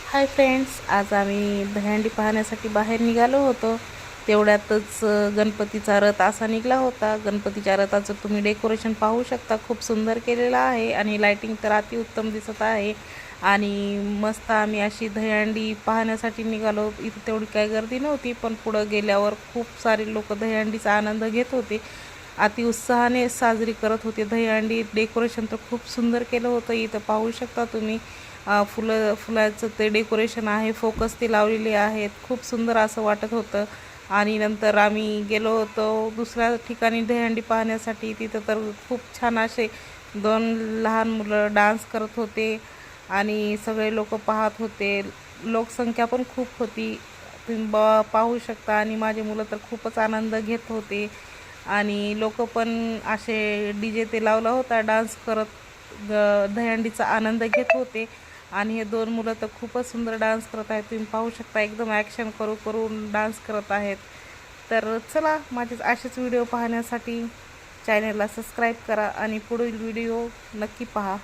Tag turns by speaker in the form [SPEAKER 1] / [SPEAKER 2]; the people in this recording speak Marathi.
[SPEAKER 1] हाय फ्रेंड्स, आज आम्ही दहीहंडी पाहण्यासाठी बाहेर निघालो होतो. तेवढ्यातच गणपतीचा रथ असा निघाला होता. गणपतीच्या रथाचं तुम्ही डेकोरेशन पाहू शकता, खूप सुंदर केलेलं आहे आणि लाइटिंग तर अतिउत्तम दिसत आहे. आणि मस्त आम्ही अशी दहीहंडी पाहण्यासाठी निघालो. इथं तेवढी काही गर्दी नव्हती, पण पुढं गेल्यावर खूप सारे लोक दहीहंडीचा आनंद घेत होते. अतिउत्साहाने साजरी करत होते दहीहंडी. डेकोरेशन तर खूप सुंदर केलं होतं. इथं पाहू शकता तुम्ही फुलाचं ते डेकोरेशन आहे, फोकस ते लावलेले आहेत. खूप सुंदर असं वाटत होतं. आणि नंतर आम्ही गेलो होतो दुसऱ्या ठिकाणी दहीहंडी पाहण्यासाठी. तिथं तर खूप छान असे 2 लहान मुलं डान्स करत होते आणि सगळे लोक पाहत होते. लोकसंख्या पण खूप होती, तुम्ही पाहू शकता. आणि माझे मुलं तर खूपच आनंद घेत होते आणि लोक पण असे DJ ते लावला होता, डान्स करत दहीहंडीचा आनंद घेत होते. आणि हे 2 मुलं तर खूपच सुंदर डान्स करत आहेत, तुम्ही पाहू शकता. एकदम ॲक्शन करून डान्स करत आहेत. तर चला, माझे असेच व्हिडिओ पाहण्यासाठी चॅनलला सबस्क्राईब करा आणि पुढील व्हिडिओ नक्की पहा.